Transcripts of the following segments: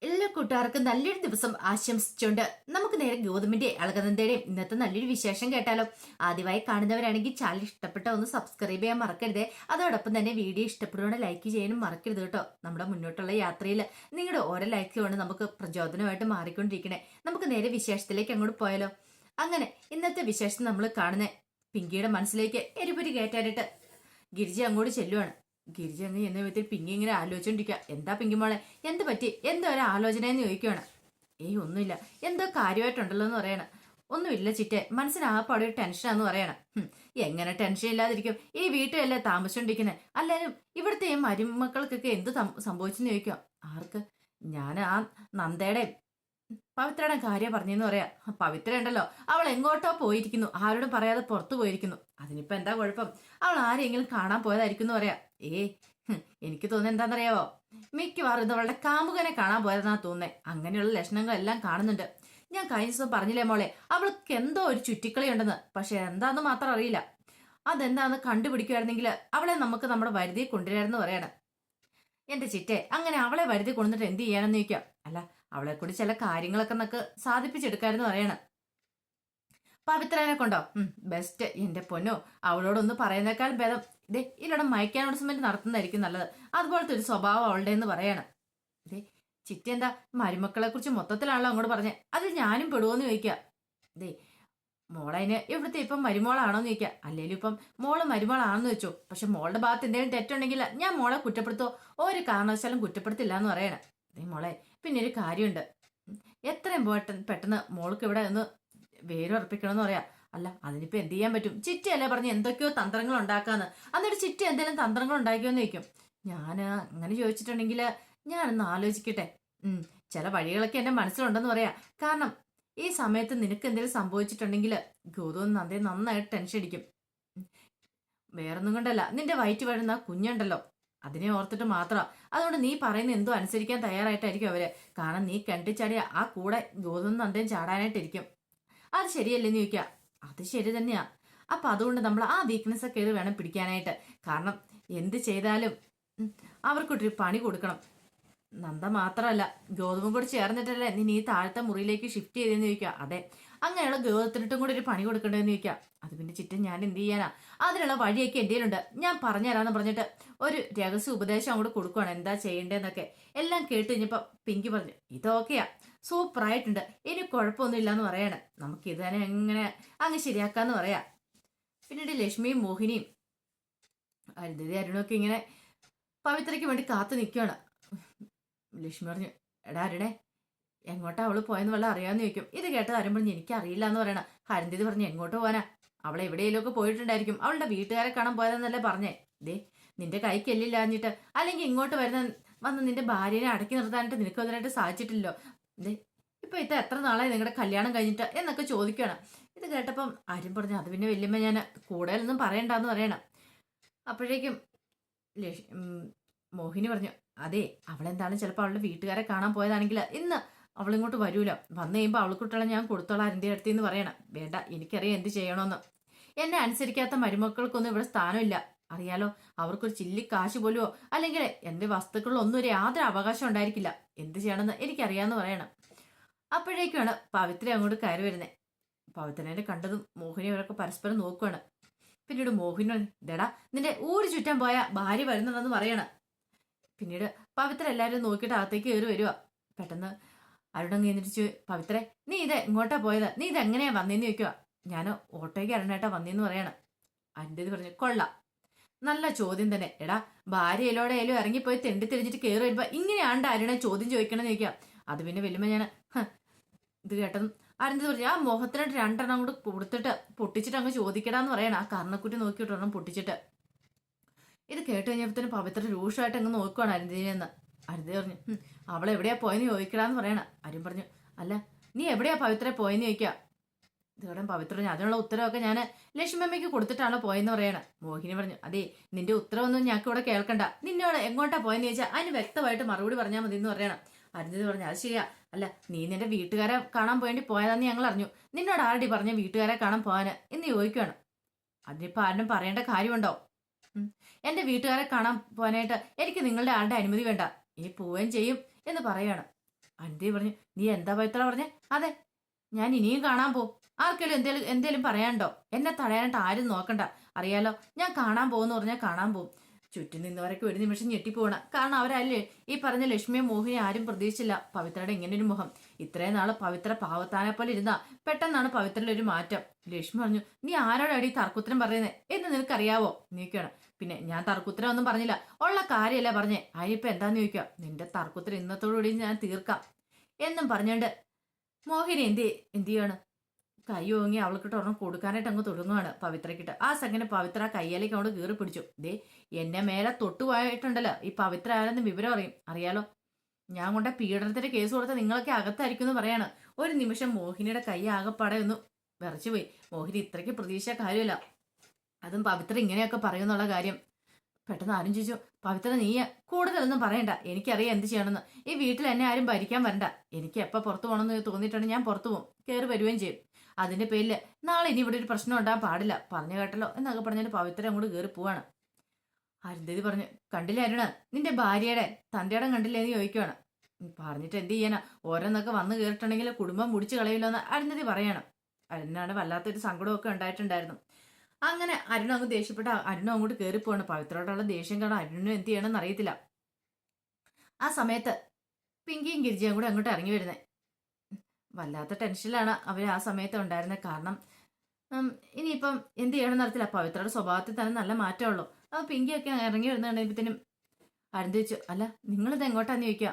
എല്ലാ കൂട്ടുകാർക്കും നല്ലൊരു ദിവസം ആശംസിച്ചുകൊണ്ട് നമുക്ക് നേരെ ഗൗതമിന്റെ അളകനന്ദയുടെയും ഇന്നത്തെ നല്ലൊരു വിശേഷം കേട്ടാലോ. ആദ്യമായി കാണുന്നവരാണെങ്കിൽ ചാനൽ ഇഷ്ടപ്പെട്ട ഒന്ന് സബ്സ്ക്രൈബ് ചെയ്യാൻ മറക്കരുതേ. അതോടൊപ്പം തന്നെ വീഡിയോ ഇഷ്ടപ്പെടുവാണ് ലൈക്ക് ചെയ്യാനും മറക്കരുത് കേട്ടോ. നമ്മുടെ മുന്നോട്ടുള്ള യാത്രയിൽ നിങ്ങളുടെ ഓരോ ലൈക്കുമാണ് നമുക്ക് പ്രചോദനമായിട്ട് മാറിക്കൊണ്ടിരിക്കണേ. നമുക്ക് നേരെ വിശേഷത്തിലേക്ക് അങ്ങോട്ട് പോയാലോ. അങ്ങനെ ഇന്നത്തെ വിശേഷം നമ്മൾ കാണുന്ന പിങ്കിയുടെ മനസ്സിലേക്ക് എരിപൊരി കയറ്റാനായിട്ട് ഗിരിജ അങ്ങോട്ട് ചെല്ലുവാണ്. ഗിരിജ അങ്ങ് എന്ന വിധത്തിൽ പിങ്കി ഇങ്ങനെ ആലോചിച്ചോണ്ടിരിക്കുക. എന്താ പിങ്കി മോളെ, എന്ത് പറ്റി, എന്തോ ഒരു ആലോചന എന്ന് ചോദിക്കുവാണ്. ഒന്നുമില്ല, എന്തോ കാര്യമായിട്ടുണ്ടല്ലോ എന്ന് പറയണം. ഒന്നുമില്ല ചിറ്റെ, മനസ്സിനാകപ്പാടെ ഒരു ടെൻഷനാന്ന് പറയണം. എങ്ങനെ ടെൻഷൻ ഇല്ലാതിരിക്കും, ഈ വീട്ടിലല്ലേ താമസിച്ചോണ്ടിരിക്കുന്നത്. അല്ലാലും ഇവിടുത്തെ ഈ മരുമക്കൾക്കൊക്കെ എന്ത് സംഭവിച്ചെന്ന് ചോദിക്കുക. ആർക്ക്? ഞാൻ ആ നന്ദയുടെ പവിത്രയുടെ കാര്യം പറഞ്ഞെന്ന് പറയാ. പവിത്ര ഉണ്ടല്ലോ, അവൾ എങ്ങോട്ടോ പോയിരിക്കുന്നു, ആരോടും പറയാതെ പുറത്തു പോയിരിക്കുന്നു. അതിനിപ്പോ എന്താ കുഴപ്പം, അവൾ ആരെങ്കിലും കാണാൻ പോയതായിരിക്കും എന്ന് പറയാ. എനിക്ക് തോന്നുന്നത് എന്താണെന്നറിയാവോ, മിക്കവാറും ഇത് അവളുടെ കാമുകനെ കാണാൻ പോയതെന്നാ തോന്നുന്നേ. അങ്ങനെയുള്ള ലക്ഷണങ്ങളെല്ലാം കാണുന്നുണ്ട്. ഞാൻ കഴിഞ്ഞ ദിവസം പറഞ്ഞില്ലേ മോളെ, അവൾക്ക് എന്തോ ഒരു ചുറ്റിക്കളി ഉണ്ടെന്ന്. പക്ഷെ എന്താന്ന് മാത്രം അറിയില്ല. അതെന്താന്ന് കണ്ടുപിടിക്കുമായിരുന്നെങ്കിൽ അവളെ നമുക്ക് നമ്മുടെ വരുതിയെ കൊണ്ടുവരാമെന്ന് പറയണം. എന്റെ ചിറ്റെ, അങ്ങനെ അവളെ വരുതി കൊണ്ടിട്ട് എന്ത് ചെയ്യാനെന്ന് ചോദിക്കാം. അല്ല, അവളെ കൂടി ചില കാര്യങ്ങളൊക്കെ നമുക്ക് സാധിപ്പിച്ചെടുക്കാമെന്ന് പറയണം. പവിത്രനെ കൊണ്ടോ? ബെസ്റ്റ്. എന്റെ പൊന്നോ, അവളോടൊന്ന് പറയുന്നേക്കാൾ ഭേദം ഇതിലൂടെ മയക്കാൻ അഡ്ജസ്റ്റ്മെന്റ് നടത്തുന്നതായിരിക്കും നല്ലത്. അതുപോലത്തെ ഒരു സ്വഭാവം അവളുടെ എന്ന് പറയണം. ചിറ്റ എന്താ മരുമക്കളെ കുറിച്ച് മൊത്തത്തിലാണല്ലോ അങ്ങോട്ട് പറഞ്ഞേ, അതിൽ ഞാനും പെടുവോന്ന് ചോദിക്കുക. മോളതിന് ഇവിടുത്തെ ഇപ്പം മരുമോളാണോന്ന് ചോദിക്കുക. അല്ലേലും ഇപ്പം മോള് മരുമോളാണെന്ന് വെച്ചോ, പക്ഷെ മോളുടെ ഭാഗത്ത് എന്തെങ്കിലും തെറ്റുണ്ടെങ്കിൽ ഞാൻ മോളെ കുറ്റപ്പെടുത്തോ ഒരു കാരണവശാലും കുറ്റപ്പെടുത്തില്ല എന്ന് പറയണം. മോളെ, പിന്നെ ഒരു കാര്യമുണ്ട്. എത്രയും പെട്ടെന്ന് മോൾക്ക് ഇവിടെ ഒന്ന് വേരുറപ്പിക്കണമെന്ന് പറയാ. അല്ല, അതിനിപ്പോ എന്ത് ചെയ്യാൻ പറ്റും? ചിറ്റയല്ലേ പറഞ്ഞ് എന്തൊക്കെയോ തന്ത്രങ്ങൾ ഉണ്ടാക്കാന്ന്. എന്നിട്ട് ചിറ്റ എന്തെങ്കിലും തന്ത്രങ്ങൾ ഉണ്ടാക്കിയോന്ന് ചോദിക്കും. ഞാൻ അങ്ങനെ ചോദിച്ചിട്ടുണ്ടെങ്കിൽ ഞാനൊന്ന് ആലോചിക്കട്ടെ. ചില വഴികളൊക്കെ എന്റെ മനസ്സിലുണ്ടെന്ന് പറയാ. കാരണം ഈ സമയത്ത് നിനക്ക് എന്തെങ്കിലും സംഭവിച്ചിട്ടുണ്ടെങ്കിൽ ഗൗതം നന്ദയെ നന്നായിട്ട് ടെൻഷൻ അടിക്കും. വേറൊന്നും കൊണ്ടല്ല, നിന്റെ വയറ്റ് വരുന്ന കുഞ്ഞുണ്ടല്ലോ, അതിനെ ഓർത്തിട്ട് മാത്രമാ. അതുകൊണ്ട് നീ പറയുന്ന എന്തോ അനുസരിക്കാൻ തയ്യാറായിട്ടായിരിക്കും അവര്. കാരണം നീ കണ്ടിച്ചാടിയ ആ കൂടെ ഗൗതം നന്ദയും ചാടാനായിട്ടിരിക്കും. അത് ശരിയല്ലെന്ന് ചോദിക്കുക. അത് ശരി തന്നെയാ. അപ്പൊ അതുകൊണ്ട് നമ്മൾ ആ വീക്ക്നെസ് ഒക്കെ വേണം പിടിക്കാനായിട്ട്. കാരണം എന്ത് ചെയ്താലും അവർക്കൊരു പണി കൊടുക്കണം. നന്ദ മാത്രമല്ല, ഗൗതമും കൂടി ചേർന്നിട്ടല്ലേ നീ ഈ താഴത്തെ മുറിയിലേക്ക് ഷിഫ്റ്റ് ചെയ്തെന്ന് ചോദിക്കുക. അതെ, അങ്ങനെയുള്ള ഗൗതത്തിനിട്ടും കൂടി ഒരു പണി കൊടുക്കണ്ടെന്ന് ചോദിക്കുക. അത് പിന്നെ ചിറ്റൻ ഞാൻ എന്ത് ചെയ്യാനാ, അതിനുള്ള വഴിയൊക്കെ എന്തെങ്കിലുണ്ട്, ഞാൻ പറഞ്ഞുതരാന്ന് പറഞ്ഞിട്ട് ഒരു രഹസ്യ ഉപദേശം അങ്ങോട്ട് കൊടുക്കുവാണ് എന്താ ചെയ്യേണ്ടതെന്നൊക്കെ. എല്ലാം കേട്ട് കഴിഞ്ഞപ്പോ പിങ്കി പറഞ്ഞു, ഇതൊക്കെയാ, സൂപ്പറായിട്ടുണ്ട്, ഇനി കുഴപ്പമൊന്നുമില്ല എന്ന് പറയാണ്. നമുക്ക് ഇത് തന്നെ എങ്ങനെ അങ്ങ് ശരിയാക്കാന്ന് പറയാ. പിന്നീട് ലക്ഷ്മിയും മോഹിനിയും അരുന്ധതി അരുണൊക്കെ ഇങ്ങനെ പവിത്രയ്ക്ക് വേണ്ടി കാത്തു നിൽക്കുകയാണ്. ലക്ഷ്മി പറഞ്ഞു, എടാ അരുണേ, എങ്ങോട്ടാ അവള് പോയെന്ന് വല്ല അറിയാന്ന് ചോദിക്കും. ഇത് കേട്ടത് ആരും പറഞ്ഞു എനിക്കറിയില്ല എന്ന് പറയണ. അരുന്ധതി പറഞ്ഞു, എങ്ങോട്ട് പോവാനാ, അവളെ എവിടെയെങ്കിലുമൊക്കെ പോയിട്ടുണ്ടായിരിക്കും, അവളുടെ വീട്ടുകാരെ കാണാൻ പോയതെന്നല്ലേ പറഞ്ഞേ. നിന്റെ കൈക്ക് എല്ലില്ലാഞ്ഞിട്ട് അല്ലെങ്കിൽ ഇങ്ങോട്ട് വന്ന് നിന്റെ ഭാര്യനെ അടക്കി നിർത്താനായിട്ട് നിനക്ക് അതിനായിട്ട് സാധിച്ചിട്ടില്ലോ. ഇപ്പൊ എത്ര നാളായി നിങ്ങളുടെ കല്യാണം കഴിഞ്ഞിട്ട് എന്നൊക്കെ ചോദിക്കണം. ഇത് കേട്ടപ്പം ആരും പറഞ്ഞു, അത് പിന്നെ വല്യമ്മ ഞാൻ കൂടുതലൊന്നും പറയണ്ടെന്ന് പറയണം. അപ്പോഴേക്കും മോഹിനി പറഞ്ഞു, അതെ, അവളെന്താണ് ചിലപ്പോൾ അവളുടെ വീട്ടുകാരെ കാണാൻ പോയതാണെങ്കിൽ ഇന്ന് അവളിങ്ങോട്ട് വരൂല. വന്നു കഴിയുമ്പോൾ അവൾക്കുട്ടുള്ള ഞാൻ കൊടുത്തോളാം എൻ്റെ അടുത്ത് എന്ന് പറയണം. വേണ്ട, എനിക്കറിയാം എന്ത് ചെയ്യണമെന്ന്. എന്നെ അനുസരിക്കാത്ത മരുമക്കൾക്കൊന്നും ഇവിടെ സ്ഥാനമില്ല, അറിയാലോ. അവർക്കൊരു ചില്ലി കാശ് പോലുമോ അല്ലെങ്കിൽ എന്റെ വസ്തുക്കളിലൊന്നും ഒരു യാതൊരു അവകാശം ഉണ്ടായിരിക്കില്ല. എന്ത് ചെയ്യണമെന്ന് എനിക്കറിയാന്ന് പറയണം. അപ്പോഴേക്കാണ് പവിത്ര അങ്ങോട്ട് കയറി വരുന്നത്. പവിത്രനെ കണ്ടതും മോഹിനി അവരൊക്കെ പരസ്പരം നോക്കുവാണ്. പിന്നീട് മോഹിനി, ഇതടാ നിന്റെ ഊര് ചുറ്റാൻ പോയ ഭാര്യ വരുന്നുണ്ടെന്ന് പറയണം. പിന്നീട് പവിത്ര എല്ലാവരും നോക്കിയിട്ട് അകത്തേക്ക് കയറി വരുക. പെട്ടെന്ന് അരുണങ്ങ് എന്നിരിച്ചു, പവിത്രേ, നീ ഇത് എങ്ങോട്ടാ പോയത്, നീ ഇത് എങ്ങനെയാ വന്നേന്ന് ചോദിക്കുക. ഞാൻ ഓട്ടോയ്ക്ക് അരുണേട്ടാ വന്നേന്ന് പറയണം. അരുന്ധതി പറഞ്ഞു, കൊള്ളാം, നല്ല ചോദ്യം തന്നെ. എടാ, ഭാര്യ എല്ലോടെ ഏലും ഇറങ്ങിപ്പോയി തെണ്ടി തെളിഞ്ഞിട്ട് കയറി വരുമ്പോ ഇങ്ങനെയാണ്ട് അരുണെ ചോദ്യം ചോദിക്കണമെന്ന് ചോദിക്കാം. അത് പിന്നെ വല്യമ്മ ഞാൻ ഇത് കേട്ടതും അരുന്ധതി പറഞ്ഞു, ആ മുഖത്തിനായിട്ട് രണ്ടെണ്ണം കൂടെ കൊടുത്തിട്ട് പൊട്ടിച്ചിട്ട് അങ്ങ് ചോദിക്കടാന്ന് പറയണം. ആ കർണക്കുട്ടി നോക്കിയിട്ടൊരെണ്ണം പൊട്ടിച്ചിട്ട്. ഇത് കേട്ട് കഴിഞ്ഞപ്പോഴത്തേനും പവിത്ര രൂക്ഷമായിട്ട് അങ്ങ് നോക്കുവാണ് അരുന്ധതിനെന്ന്. അരുന്ധതി പറഞ്ഞു, അവളെവിടെയാ പോയെന്ന് ചോദിക്കടാന്ന് പറയണം. അരുൺ പറഞ്ഞു, അല്ല നീ എവിടെയാ പവിത്ര പോയെന്ന് ചോദിക്കുക. ഇതോടെ പവിത്ര പറഞ്ഞു, അതിനുള്ള ഉത്തരവൊക്കെ ഞാൻ ലക്ഷ്മമ്മയ്ക്ക് കൊടുത്തിട്ടാണോ പോയെന്ന് പറയണം. മോഹിനി പറഞ്ഞു, അതെ, നിന്റെ ഉത്തരവൊന്നും ഞങ്ങൾക്ക് ഇവിടെ കേൾക്കണ്ട, നിന്നോട് എങ്ങോട്ടാ പോയെന്ന് ചോദിച്ചാൽ അതിന് വ്യക്തമായിട്ട് മറുപടി പറഞ്ഞാൽ മതി എന്ന് പറയണം. അരുന്ധതി പറഞ്ഞു, അത് ശരിയാ, അല്ല നീ നിന്റെ വീട്ടുകാരെ കാണാൻ വേണ്ടി പോയതാന്ന് ഞങ്ങൾ അറിഞ്ഞു, നിന്നോട് ആരുടെ പറഞ്ഞ വീട്ടുകാരെ കാണാൻ പോകാന് എന്ന് ചോദിക്കുകയാണ്. അതിനിപ്പോ ആരും പറയേണ്ട കാര്യമുണ്ടോ? എന്റെ വീട്ടുകാരെ കാണാൻ പോകാനായിട്ട് എനിക്ക് നിങ്ങളുടെ ആരുടെ അനുമതി വേണ്ട, ഇനി പോവുകയും ചെയ്യും എന്ന് പറയാണ്. അരുന്ധതി പറഞ്ഞു, നീ എന്താ പവിത്ര പറഞ്ഞേ? അതെ, ഞാൻ ഇനിയും കാണാൻ പോവും. ആർക്കെങ്കിലും എന്തേലും പറയാനുണ്ടോ? എന്നെ തടയാനായിട്ട് ആരും നോക്കണ്ട. അറിയാലോ, ഞാൻ കാണാൻ പോകുമെന്ന് പറഞ്ഞാൽ കാണാൻ പോവും. ചുറ്റും നിന്നവരൊക്കെ ഒരു നിമിഷം ഞെട്ടിപ്പോണ. കാരണം അവരല്ലേ ഈ പറഞ്ഞ ലക്ഷ്മിയെ മോഹിനി ആരും പ്രതീക്ഷിച്ചില്ല പവിത്രയുടെ ഇങ്ങനൊരു മുഖം. ഇത്രയും നാള് പവിത്ര പാവത്താനെ പോലെ ഇരുന്നാ പെട്ടെന്നാണ് പവിത്രയിലൊരു മാറ്റം. ലക്ഷ്മി പറഞ്ഞു, നീ ആരോടാടി തർക്കുത്തരം പറയുന്നേ എന്ന് നിനക്കറിയാവോ? നീക്കാണ്. പിന്നെ ഞാൻ തർക്കുത്തരം ഒന്നും പറഞ്ഞില്ല, ഉള്ള കാര്യമല്ല പറഞ്ഞേ. അതിനിപ്പോ എന്താന്ന് ചോദിക്കുക? നിന്റെ തർക്കുത്തരം ഇന്നത്തോടുകൂടി ഞാൻ തീർക്കാം എന്നും പറഞ്ഞോണ്ട് മോഹിനി എന്ത് ചെയ്യാണ്? കൈ ഓങ്ങി അവൾക്കിട്ട് ഒരെണ്ണം കൊടുക്കാനായിട്ട് അങ്ങ് തുടങ്ങുവാണ് പവിത്രക്കിട്ട്. ആ സെക്കൻഡ് പവിത്ര കയ്യിലേക്ക് അങ്ങോട്ട് കീറി പിടിച്ചു. ദേ, എന്നെ മേലെ തൊട്ടുപോയിട്ടുണ്ടല്ലോ, ഈ പവിത്ര ആരെന്ന് വിവരം അറിയാലോ. ഞാൻ കൊണ്ട പീഡനത്തിന്റെ കേസ് കൊടുത്ത നിങ്ങളൊക്കെ അകത്തായിരിക്കും എന്ന് പറയാണ്. ഒരു നിമിഷം മോഹിനിയുടെ കൈ ആകെപ്പാടെ ഒന്ന് വിറച്ചുപോയി. മോഹിനി ഇത്രയ്ക്ക് പ്രതീക്ഷ കാര്യമല്ല, അതും പവിത്ര ഇങ്ങനെയൊക്കെ പറയുന്നുള്ള കാര്യം. പെട്ടെന്ന് ആരും ചോദിച്ചു, പവിത്ര നീ കൂടുതലൊന്നും പറയണ്ട, എനിക്കറിയാം എന്ത് ചെയ്യണമെന്ന്. ഈ വീട്ടിൽ എന്നെ ആരും ഭരിക്കാൻ വരണ്ട. എനിക്ക് എപ്പോൾ പുറത്തു പോകണമെന്ന് തോന്നിയിട്ടാണ് ഞാൻ പുറത്തു പോകും, കയറി വരികയും ചെയ്യും. അതിന്റെ പേരിൽ നാളെ ഇനി ഇവിടെ ഒരു പ്രശ്നം ഉണ്ടാകാൻ പാടില്ല, പറഞ്ഞു കേട്ടല്ലോ എന്നൊക്കെ പറഞ്ഞിട്ട് പവിത്ര അങ്ങോട്ട് കയറി പോവാണ്. അരുന്ധതി പറഞ്ഞു, കണ്ടില്ല അരുണ, നിന്റെ ഭാര്യയുടെ തന്റെയിടം കണ്ടില്ലേ എന്ന് ചോദിക്കുവാണ്. പറഞ്ഞിട്ട് എന്ത് ചെയ്യാനാ, ഓരോന്നൊക്കെ വന്ന് കയറിയിട്ടുണ്ടെങ്കിൽ കുടുംബം മുടിച്ചു കളയില്ലോ എന്ന് അരുന്ധതി പറയണം. അരുണാണ് വല്ലാത്തൊരു സങ്കടമൊക്കെ ഉണ്ടായിട്ടുണ്ടായിരുന്നു. അങ്ങനെ അരുൺ അങ്ങ് ദേഷ്യപ്പെട്ട അരുണും അങ്ങോട്ട് കയറിപ്പോവാണ്. പവിത്രയോടുള്ള ദേഷ്യം കാരണം അരുണിനും എന്ത് ചെയ്യണമെന്ന് അറിയത്തില്ല. ആ സമയത്ത് പിങ്കിയും ഗിരിജയും കൂടെ അങ്ങോട്ട് ഇറങ്ങി വരുന്നത്. വല്ലാത്ത ടെൻഷനിലാണ് അവർ ആ സമയത്ത് ഉണ്ടായിരുന്നത്. കാരണം ഇനിയിപ്പം എന്ത് ചെയ്യണമെന്ന് അറിയത്തില്ല. പവിത്രയുടെ സ്വഭാവത്തിൽ തന്നെ നല്ല മാറ്റമുള്ളൂ. അത് പിങ്കിയൊക്കെ ഇറങ്ങി വരുന്നുണ്ടെങ്കിനും അരുന്ധതി ചോദിച്ചു, അല്ല നിങ്ങളിത് എങ്ങോട്ടാന്ന് ചോദിക്കുക.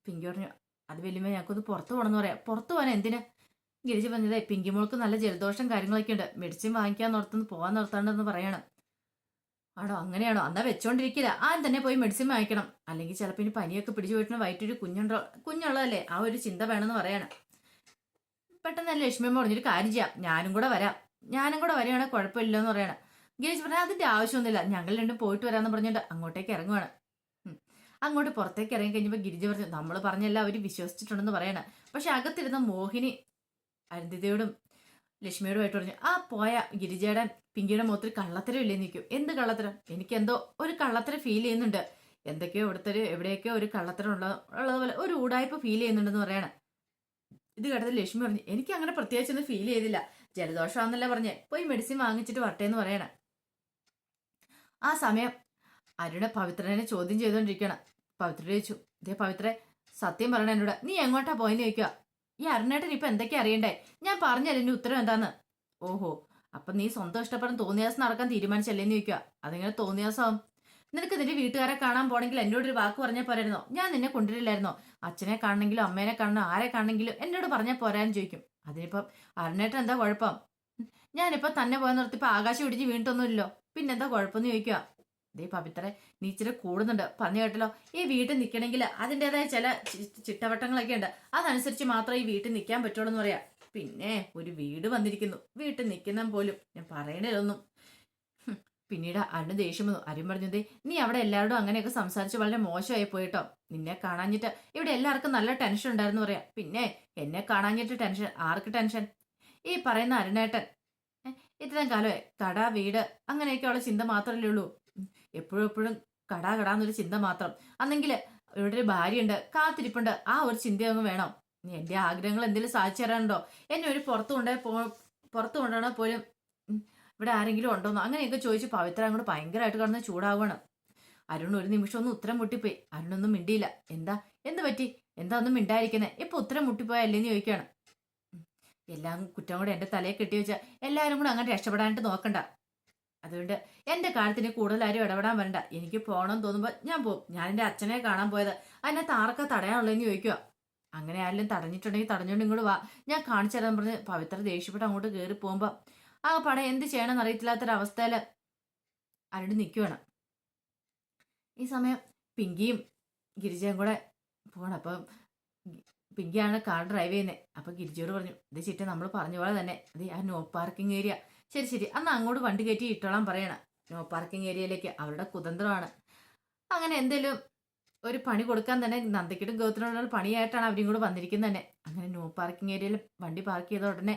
പിങ്കി പറഞ്ഞു, അത് വലിയ ഞങ്ങൾക്കൊന്ന് പുറത്തു പോകണമെന്ന് പറയാം. പുറത്തു പോകാൻ എന്തിനാ? ഗിരിജ പറഞ്ഞതേ, പിങ്കി മോൾക്ക് നല്ല ജലദോഷം കാര്യങ്ങളൊക്കെ ഉണ്ട്, മെഡിസിൻ വാങ്ങിക്കാൻ നിർത്തുന്നു പോകാൻ നിർത്താണ്ടെന്ന് പറയണം. ആണോ, അങ്ങനെയാണോ? എന്നാ വെച്ചോണ്ടിരിക്കില്ല, ആദ്യം തന്നെ പോയി മെഡിസിൻ വാങ്ങിക്കണം, അല്ലെങ്കിൽ ചിലപ്പോൾ ഇനി പനിയൊക്കെ പിടിച്ചു പോയിട്ട് വയറ്റൊരു കുഞ്ഞുള്ളതല്ലേ, ആ ഒരു ചിന്ത വേണമെന്ന് പറയണം. പെട്ടെന്ന് തന്നെ ലക്ഷ്മിയമ്മ പറഞ്ഞൊരു കാര്യം ചെയ്യാം, ഞാനും കൂടെ വരികയാണെങ്കിൽ കുഴപ്പമില്ലെന്ന് പറയണം. ഗിരിജ് പറഞ്ഞാൽ അതിന്റെ ആവശ്യമൊന്നുമില്ല, ഞങ്ങൾ രണ്ടും പോയിട്ട് വരാമെന്ന് പറഞ്ഞിട്ട് അങ്ങോട്ടേക്ക് ഇറങ്ങുവാണ്. അങ്ങോട്ട് പുറത്തേക്ക് ഇറങ്ങി കഴിഞ്ഞപ്പോൾ ഗിരിജ പറഞ്ഞു, നമ്മൾ പറഞ്ഞല്ല അവർ വിശ്വസിച്ചിട്ടുണ്ടെന്ന് പറയണം. പക്ഷെ അകത്തിരുന്ന മോഹിനി അരുന്ധതിയോടും ലക്ഷ്മിയോടുമായിട്ട് പറഞ്ഞു, ആ പോയ ഗിരിജയുടെ പിങ്കിയുടെ മുഖത്തിൽ കള്ളത്തരം ഇല്ലെന്ന് നിൽക്കും. എന്ത് കള്ളത്തരം? എനിക്കെന്തോ ഒരു കള്ളത്തരം ഫീൽ ചെയ്യുന്നുണ്ട്, എന്തൊക്കെയോ എവിടെയൊക്കെയോ ഒരു കള്ളത്തരം ഉള്ളതുപോലെ ഒരു ഉടായ്പ ഫീൽ ചെയ്യുന്നുണ്ടെന്ന് പറയണം. ഇത് കേട്ടത് ലക്ഷ്മി പറഞ്ഞു, എനിക്ക് അങ്ങനെ പ്രത്യേകിച്ചൊന്നും ഫീൽ ചെയ്തില്ല, ജലദോഷമാണെന്നല്ല പറഞ്ഞേ, പോയി മെഡിസിൻ വാങ്ങിച്ചിട്ട് വരട്ടെ എന്ന് പറയണം. ആ സമയം അരുണ പവിത്രനെ ചോദ്യം ചെയ്തുകൊണ്ടിരിക്കണം. പവിത്ര ചോദിച്ചു, ഇതേ പവിത്രെ, സത്യം പറയണ എന്നോട്, നീ എങ്ങോട്ടാ പോയെന്ന് ചോദിക്കുക. ഈ അരുണേട്ടൻ ഇപ്പൊ എന്തൊക്കെയാ അറിയണ്ടേ? ഞാൻ പറഞ്ഞല്ലോ എന്റെ ഉത്തരം എന്താന്ന്. ഓഹോ, അപ്പൊ നീ സ്വന്തം ഇഷ്ടപ്പെടാൻ തോന്നിയാസം നടക്കാൻ തീരുമാനിച്ചല്ലേന്ന് ചോദിക്കുക. അതിങ്ങനെ തോന്നിയാസം, നിനക്ക് നിന്റെ വീട്ടുകാരെ കാണാൻ പോണെങ്കിൽ എന്നോടൊരു വാക്ക് പറഞ്ഞാൽ പോരായിരുന്നോ? ഞാൻ നിന്നെ കൊണ്ടുവരില്ലായിരുന്നോ? അച്ഛനെ കാണണമെങ്കിലും അമ്മേനെ കാണണം, ആരെ കാണണമെങ്കിലും എന്നോട് പറഞ്ഞാൽ പോരാന്ന് ചോദിക്കും. അതിനിപ്പം അരുണേട്ടൻ എന്താ കുഴപ്പം? ഞാനിപ്പോ തന്നെ പോയ നിർത്തിപ്പോ ആകാശം ഇടിഞ്ഞ് വീണിട്ടൊന്നുമില്ലല്ലോ, പിന്നെന്താ കുഴപ്പമെന്ന് ചോദിക്കുക. ദേ പവിത്രെ, നീ ഇച്ചിരി കൂടുന്നുണ്ട്, പറഞ്ഞു കേട്ടല്ലോ. ഈ വീട്ടിൽ നിൽക്കണമെങ്കിൽ അതിൻ്റെതായ ചില ചിട്ടവട്ടങ്ങളൊക്കെ ഉണ്ട്, അതനുസരിച്ച് മാത്രമേ ഈ വീട്ടിൽ നിൽക്കാൻ പറ്റുള്ളൂ എന്ന് പറയാം. പിന്നെ ഒരു വീട് വന്നിരിക്കുന്നു, വീട്ടിൽ നിൽക്കുന്ന പോലും ഞാൻ പറയണതൊന്നും. പിന്നീട് അരുണ് ദേഷ്യം വന്നു. അരുൺ പറഞ്ഞതേ, നീ അവിടെ എല്ലാവരോടും അങ്ങനെയൊക്കെ സംസാരിച്ച് വളരെ മോശമായി പോയിട്ടോ. നിന്നെ കാണാഞ്ഞിട്ട് ഇവിടെ എല്ലാവർക്കും നല്ല ടെൻഷൻ ഉണ്ടായിരുന്നു പറയാം. പിന്നെ എന്നെ കാണാഞ്ഞിട്ട് ടെൻഷൻ? ആർക്ക് ടെൻഷൻ? ഈ പറയുന്ന അരുണേട്ടൻ ഇത്രയും കാലമേ കട വീട് അങ്ങനെയൊക്കെയുള്ള ചിന്ത മാത്രമല്ലേ ഉള്ളൂ. എപ്പോഴും കടാന്നൊരു ചിന്ത മാത്രം. അന്നെങ്കിൽ ഇവിടെ ഒരു ഭാര്യയുണ്ട്, കാത്തിരിപ്പുണ്ട്, ആ ഒരു ചിന്തയൊന്നും വേണം. എന്റെ ആഗ്രഹങ്ങൾ എന്തെങ്കിലും സാധിച്ചു തരാനുണ്ടോ? എന്നെ ഒരു പുറത്തു കൊണ്ടുപോകണോ പോലും ഇവിടെ ആരെങ്കിലും ഉണ്ടോന്നോ അങ്ങനെയൊക്കെ ചോദിച്ച് പവിത്ര അങ്ങോട്ട് ഭയങ്കരമായിട്ട് കിടന്ന് ചൂടാവുകയാണ്. അരുൺ ഒരു നിമിഷം ഒന്ന് ഉത്തരം മുട്ടിപ്പോയി. അരുണൊന്നും മിണ്ടിയില്ല. എന്ത് പറ്റി? എന്താ ഒന്നും മിണ്ടായിരിക്കുന്നത്? ഇപ്പൊ ഉത്തരം മുട്ടിപ്പോയല്ലേന്ന് ചോദിക്കുകയാണ്. എല്ലാം കുറ്റം കൂടെ എന്റെ തലയെ കെട്ടി വെച്ചാൽ എല്ലാവരും കൂടെ അങ്ങനെ രക്ഷപ്പെടാനായിട്ട് നോക്കണ്ട. അതുകൊണ്ട് എന്റെ കാര്യത്തിന് കൂടുതൽ ആരും ഇടപെടാൻ വരണ്ട. എനിക്ക് പോകണമെന്ന് തോന്നുമ്പോൾ ഞാൻ പോകും. ഞാൻ എന്റെ അച്ഛനെ കാണാൻ പോയത്, അതിനകത്ത് ആർക്കാ തടയാനുള്ളതെന്ന് ചോദിക്കുക. അങ്ങനെ ആരെങ്കിലും തടഞ്ഞിട്ടുണ്ടെങ്കിൽ തടഞ്ഞോണ്ട് ഇങ്ങോട്ട് വാ, ഞാൻ കാണിച്ചു തരാൻ പറഞ്ഞ് പവിത്ര ദേഷ്യപ്പെട്ട് അങ്ങോട്ട് കയറി പോകുമ്പോ ആ പടം എന്ത് ചെയ്യണമെന്ന് അറിയത്തില്ലാത്തൊരവസ്ഥയില് അരുണ് നിൽക്കുവാണ്. ഈ സമയം പിങ്കിയും ഗിരിജയും കൂടെ പോകണം. അപ്പം പിങ്കിയാണ് കാർ ഡ്രൈവ് ചെയ്യുന്നത്. അപ്പൊ ഗിരിജയോട് പറഞ്ഞു, ഇത് ചിറ്റ നമ്മൾ പറഞ്ഞ പോലെ തന്നെ അത് ആ നോ പാർക്കിംഗ് ഏരിയ. ശരി അന്ന് അങ്ങോട്ട് വണ്ടി കയറ്റി ഇട്ടോളാൻ പറയണം, നോ പാർക്കിംഗ് ഏരിയയിലേക്ക്. അവരുടെ കുതന്ത്രമാണ്. അങ്ങനെ എന്തെങ്കിലും ഒരു പണി കൊടുക്കാൻ തന്നെ നന്ദയ്ക്കിട്ടും ഗൗതമിനോടുള്ള പണിയായിട്ടാണ് അവരും കൂടെ വന്നിരിക്കുന്നത് തന്നെ. അങ്ങനെ നോ പാർക്കിംഗ് ഏരിയയിൽ വണ്ടി പാർക്ക് ചെയ്ത ഉടനെ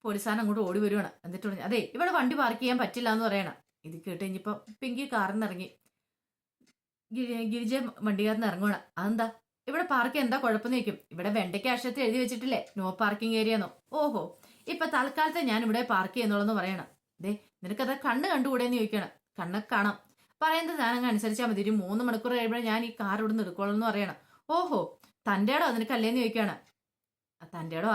പോലീസുകാരൻ അങ്ങോട്ട് ഓടി വരുവാണ്. എന്നിട്ട് പറഞ്ഞു, അതെ ഇവിടെ വണ്ടി പാർക്ക് ചെയ്യാൻ പറ്റില്ല എന്ന് പറയണം. ഇത് കേട്ട് കഴിഞ്ഞപ്പോൾ പിങ്കി കാറിൽ നിന്ന് ഇറങ്ങി. ഗിരിജ വണ്ടിക്കാരന്ന് ഇറങ്ങുവാണ്. അതെന്താ ഇവിടെ പാർക്ക് എന്താ കുഴപ്പമെന്ന് ചോദിക്കും. ഇവിടെ വെണ്ടയ്ക്ക് അക്ഷരത്തിൽ എഴുതി വെച്ചിട്ടില്ലേ നോ പാർക്കിംഗ് ഏരിയന്നോ. ഓഹോ, ഇപ്പൊ തൽക്കാലത്തെ ഞാൻ ഇവിടെ പാർക്ക് ചെയ്യുന്നുള്ളെന്ന് പറയണം. ദേ, നിനക്കത് കണ്ണ് കണ്ടുകൂടെന്ന് ചോദിക്കണം. കണ്ണൊക്കെ കാണാം, പറയുന്നത് ഞാനങ്ങ് അനുസരിച്ചാൽ മതി. ഒരു 3 മണിക്കൂർ കഴിയുമ്പോൾ ഞാൻ ഈ കാർ ഇവിടെ നിർക്കോളൂ എന്ന് പറയണം. ഓഹോ, തൻ്റെ ഇടോ നിനക്കല്ലേന്ന് ചോദിക്കുകയാണ്. തൻ്റെ ഇടോ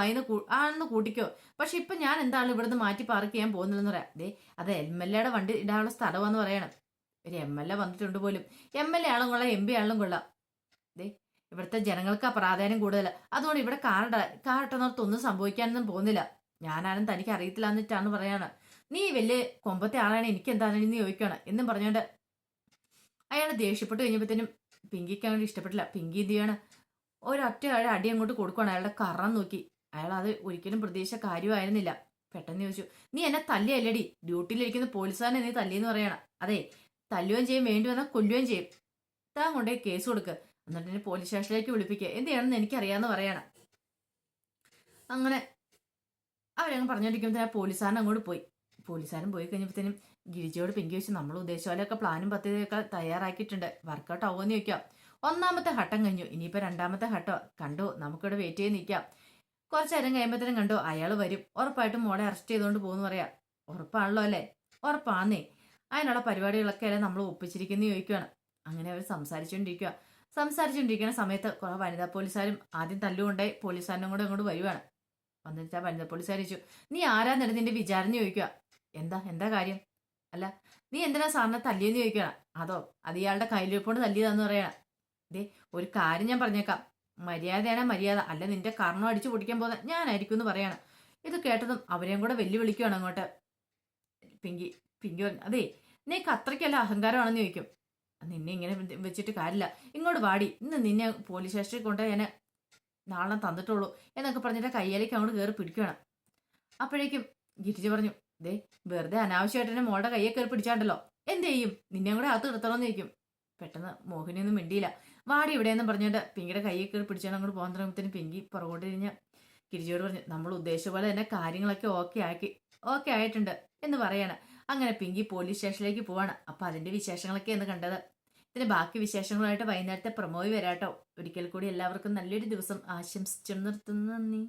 ആണെന്ന് കൂട്ടിക്കോ, പക്ഷെ ഇപ്പൊ ഞാൻ എന്താണ് ഇവിടുന്ന് മാറ്റി പാർക്ക് ചെയ്യാൻ പോകുന്നില്ലെന്ന് പറയാം. ദേ, അത് MLA വണ്ടി ഇടാനുള്ള സ്ഥലമാണെന്ന് പറയണം. ഒരു MLA വന്നിട്ടുണ്ട് പോലും. MLA ആളും കൊള്ളാം, MP ആളും കൊള്ളാം. ദേ, ഇവിടുത്തെ ജനങ്ങൾക്ക് പ്രാധാന്യം കൂടുതൽ. അതുകൊണ്ട് ഇവിടെ കാർ ഇട്ടെന്നോർത്ത് ഒന്നും സംഭവിക്കാനൊന്നും പോകുന്നില്ല. ഞാനാരും തനിക്ക് അറിയത്തില്ല എന്നിട്ടാണ് പറയാണ്. നീ വലിയ കൊമ്പത്തെ ആളാണ്, എനിക്ക് എന്താണെന്ന് ചോദിക്കുകയാണ് എന്നും പറഞ്ഞുകൊണ്ട് അയാൾ ദേഷ്യപ്പെട്ട് കഴിഞ്ഞപ്പോഴത്തേനും പിങ്കിക്ക് അങ്ങോട്ട് ഇഷ്ടപ്പെട്ടില്ല. പിങ്കി എന്ത് ചെയ്യാണ്, ഒരൊറ്റ അടി അങ്ങോട്ട് കൊടുക്കുകയാണ്. അയാളുടെ കറം നോക്കി. അയാൾ അത് ഒരിക്കലും പ്രതീക്ഷ കാര്യമായിരുന്നില്ല. പെട്ടെന്ന് ചോദിച്ചു, നീ എന്നെ തല്ലിയല്ലേടി, ഡ്യൂട്ടിയിലിരിക്കുന്ന പോലീസുകാരനെ നീ തല്ലിയെന്ന് പറയണം. അതെ, തല്ലുകയും ചെയ്യും, വേണ്ടി വന്നാൽ കൊല്ലുകയും ചെയ്യും. താൻ കൊണ്ടേ കേസ് കൊടുക്കുക, എന്നിട്ട് എന്നെ പോലീസ് സ്റ്റേഷനിലേക്ക് വിളിപ്പിക്കുക, എന്ത് ചെയ്യണമെന്ന് എനിക്കറിയാമെന്ന് പറയണം. അങ്ങനെ അവരങ്ങ് പറഞ്ഞോണ്ടിരിക്കുമ്പോൾ പോലീസുകാരൻ അങ്ങോട്ട് പോയി. പോലീസുകാരൻ പോയി കഴിഞ്ഞപ്പോഴത്തേനും ഗിരിജയോട് പിങ്കി വെച്ച് നമ്മൾ ഉദ്ദേശിച്ച പോലെയൊക്കെ പ്ലാനും പദ്ധതിയൊക്കെ തയ്യാറാക്കിയിട്ടുണ്ട്, വർക്കൗട്ട് ആവുമെന്ന് ചോദിക്കാം. 1ാമത്തെ ഘട്ടം കഴിഞ്ഞു, ഇനിയിപ്പോൾ 2ാമത്തെ ഘട്ടം കണ്ടു. നമുക്കിവിടെ വെയിറ്റ് ചെയ്ത് നിൽക്കാം. കുറച്ച് നേരം കഴിയുമ്പോഴത്തേനും കണ്ടു അയാൾ വരും. ഉറപ്പായിട്ടും മോളെ അറസ്റ്റ് ചെയ്തുകൊണ്ട് പോകുന്നു പറയാം. ഉറപ്പാണല്ലോ അല്ലേ? ഉറപ്പാന്നേ. അതിനുള്ള പരിപാടികളൊക്കെ അല്ലേ നമ്മൾ ഒപ്പിച്ചിരിക്കുന്നു ചോദിക്കുകയാണ്. അങ്ങനെ അവർ സംസാരിച്ചുകൊണ്ടിരിക്കുന്ന സമയത്ത് കുറെ വനിതാ പോലീസുകാരും ആദ്യം തല്ലുകൊണ്ടായി പോലീസുകാരനും കൂടെ അങ്ങോട്ട് വരുവാണ്. വന്നിട്ട് ആ വനിതാ പോലീസുകാർ ചോദിച്ചു, നീ ആരാന്നിട്ട് നിന്റെ വിചാരം ചോദിക്കുക. എന്താ കാര്യം? അല്ല, നീ എന്തിനാ സാറിനെ തല്ലിയെന്ന് ചോദിക്കണം. അത് ഇയാളുടെ കയ്യിലിരിപ്പോണ്ട് തല്ലിയതാന്ന് പറയണം. ദേ, ഒരു കാര്യം ഞാൻ പറഞ്ഞേക്കാം, മര്യാദയാണ് മര്യാദ, അല്ല നിന്റെ കർണം അടിച്ചു പൊടിക്കാൻ പോകുന്ന ഞാനായിരിക്കും എന്ന് പറയണം. ഇത് കേട്ടതും അവരെയും കൂടെ വെല്ലുവിളിക്കുകയാണ് അങ്ങോട്ട്. പിങ്കി പറഞ്ഞു, അതെ, നീക്ക് അത്രയ്ക്കല്ല അഹങ്കാരമാണെന്ന് ചോദിക്കും. നിന്നെ ഇങ്ങനെ വെച്ചിട്ട് കാര്യമില്ല, ഇങ്ങോട്ട് വാടി, ഇന്ന് നിന്നെ പോലീസ് സ്റ്റേഷനിൽ കൊണ്ട് ഞാൻ നാളെ തന്നിട്ടുള്ളൂ എന്നൊക്കെ പറഞ്ഞിട്ട് കയ്യിലേക്ക് അങ്ങോട്ട് കയറി പിടിക്കുകയാണ്. അപ്പോഴേക്കും ഗിരിജ പറഞ്ഞു, ദേ, വെറുതെ അനാവശ്യമായിട്ട് തന്നെ മോളുടെ കയ്യെ കയറി പിടിച്ചാണ്ടല്ലോ, എന്ത് ചെയ്യും, നിന്നെ കൂടെ അകത്ത് നിർത്തണമെന്ന് ചോദിക്കും. പെട്ടെന്ന് മോഹിനിയൊന്നും മിണ്ടിയില്ല. വാടി ഇവിടെയെന്നും പറഞ്ഞിട്ട് പിങ്കിയുടെ കയ്യെ കയറി പിടിച്ചാൽ അങ്ങോട്ട് പോകാൻ തുടങ്ങുമ്പോഴത്തേനും പിങ്കി പുറകോട്ട് തിരിഞ്ഞ് ഗിരിജയോട് പറഞ്ഞു, നമ്മൾ ഉദ്ദേശിച്ച പോലെ തന്നെ കാര്യങ്ങളൊക്കെ ഓക്കെ ആയിട്ടുണ്ട് എന്ന് പറയാണ്. അങ്ങനെ പിങ്കി പോലീസ് സ്റ്റേഷനിലേക്ക് പോവാണ്. അപ്പൊ അതിന്റെ വിശേഷങ്ങളൊക്കെ എന്ന് കണ്ടത്. ഇതിന് ബാക്കി വിശേഷങ്ങളായിട്ട് വൈകുന്നേരത്തെ പ്രമോയി വരാട്ടോ. ഒരിക്കൽ കൂടി എല്ലാവർക്കും നല്ലൊരു ദിവസം ആശംസിച്ചു നിർത്തുന്നു. നന്ദി.